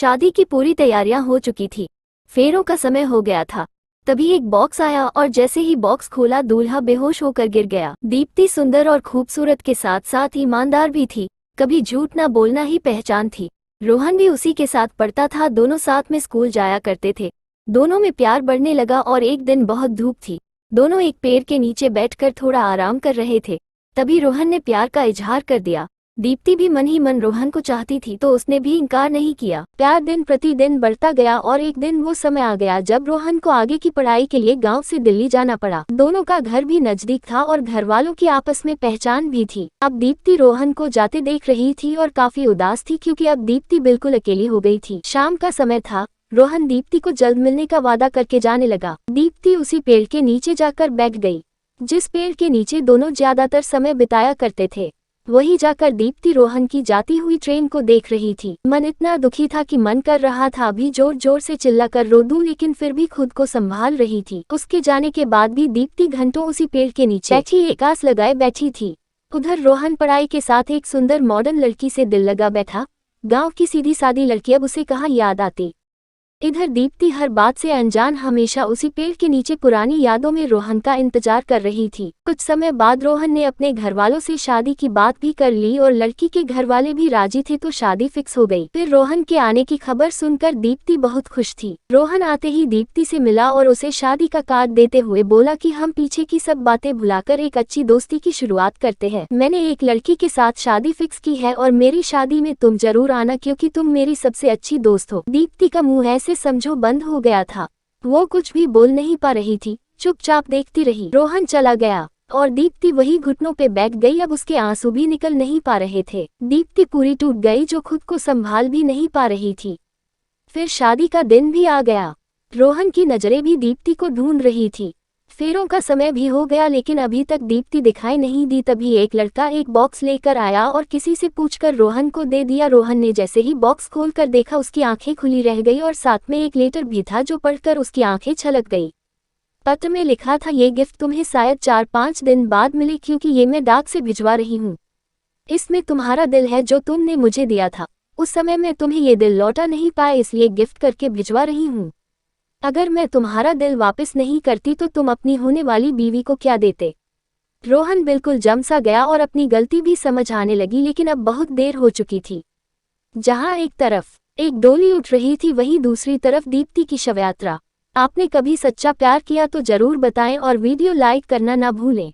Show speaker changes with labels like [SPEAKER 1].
[SPEAKER 1] शादी की पूरी तैयारियां हो चुकी थी। फेरों का समय हो गया था। तभी एक बॉक्स आया और जैसे ही बॉक्स खोला दूल्हा बेहोश होकर गिर गया। दीप्ति सुंदर और खूबसूरत के साथ साथ ईमानदार भी थी। कभी झूठ ना बोलना ही पहचान थी। रोहन भी उसी के साथ पढ़ता था। दोनों साथ में स्कूल जाया करते थे। दोनों में प्यार बढ़ने लगा और एक दिन बहुत धूप थी। दोनों एक पेड़ के नीचे बैठकर थोड़ा आराम कर रहे थे। तभी रोहन ने प्यार का इजहार कर दिया। दीप्ति भी मन ही मन रोहन को चाहती थी तो उसने भी इनकार नहीं किया। प्यार दिन प्रतिदिन बढ़ता गया और एक दिन वो समय आ गया जब रोहन को आगे की पढ़ाई के लिए गांव से दिल्ली जाना पड़ा। दोनों का घर भी नजदीक था और घर वालों की आपस में पहचान भी थी। अब दीप्ति रोहन को जाते देख रही थी और काफी उदास थी क्योंकि अब दीप्ति बिल्कुल अकेली हो गई थी। शाम का समय था। रोहन दीप्ति को जल्द मिलने का वादा करके जाने लगा। दीप्ति उसी पेड़ के नीचे जाकर बैठ गई जिस पेड़ के नीचे दोनों ज्यादातर समय बिताया करते थे। वहीं जाकर दीप्ति रोहन की जाती हुई ट्रेन को देख रही थी। मन इतना दुखी था कि मन कर रहा था अभी जोर जोर से चिल्लाकर रो दूं, लेकिन फिर भी खुद को संभाल रही थी। उसके जाने के बाद भी दीप्ति घंटों उसी पेड़ के नीचे बैठी एकास लगाए बैठी थी। उधर रोहन पढ़ाई के साथ एक सुंदर मॉडर्न लड़की से दिल लगा बैठा। गाँव की सीधी सादी लड़की अब उसे कहाँ याद आती। इधर दीप्ति हर बात से अनजान हमेशा उसी पेड़ के नीचे पुरानी यादों में रोहन का इंतजार कर रही थी। कुछ समय बाद रोहन ने अपने घरवालों से शादी की बात भी कर ली और लड़की के घरवाले भी राजी थे तो शादी फिक्स हो गई। फिर रोहन के आने की खबर सुनकर दीप्ति बहुत खुश थी। रोहन आते ही दीप्ति से मिला और उसे शादी का कार्ड देते हुए बोला कि हम पीछे की सब बातें भुलाकर एक अच्छी दोस्ती की शुरुआत करते हैं। मैंने एक लड़की के साथ शादी फिक्स की है और मेरी शादी में तुम जरूर आना क्योंकि तुम मेरी सबसे अच्छी दोस्त हो। दीप्ति का मुंह ऐसे समझो बंद हो गया था। वो कुछ भी बोल नहीं पा रही थी, चुपचाप देखती रही। रोहन चला गया और दीप्ति वही घुटनों पे बैठ गई। अब उसके आंसू भी निकल नहीं पा रहे थे। दीप्ति पूरी टूट गई जो खुद को संभाल भी नहीं पा रही थी। फिर शादी का दिन भी आ गया। रोहन की नजरें भी दीप्ति को ढूंढ रही थी। फेरों का समय भी हो गया लेकिन अभी तक दीप्ति दिखाई नहीं दी। तभी एक लड़का एक बॉक्स लेकर आया और किसी से पूछकर रोहन को दे दिया। रोहन ने जैसे ही बॉक्स खोलकर देखा उसकी आंखें खुली रह गई और साथ में एक लेटर भी था जो पढ़कर उसकी आंखें छलक गई। पत्र में लिखा था, ये गिफ्ट तुम्हें शायद 4-5 दिन बाद मिले क्योंकि ये मैं डाक से भिजवा रही हूँ। इसमें तुम्हारा दिल है जो तुमने मुझे दिया था। उस समय मैं तुम्हें ये दिल लौटा नहीं पाया इसलिए गिफ्ट करके भिजवा रही हूँ। अगर मैं तुम्हारा दिल वापस नहीं करती तो तुम अपनी होने वाली बीवी को क्या देते। रोहन बिल्कुल जम सा गया और अपनी गलती भी समझ आने लगी लेकिन अब बहुत देर हो चुकी थी। जहां एक तरफ एक डोली उठ रही थी वहीं दूसरी तरफ दीप्ति की शवयात्रा। आपने कभी सच्चा प्यार किया तो जरूर बताएं और वीडियो लाइक करना ना भूलें।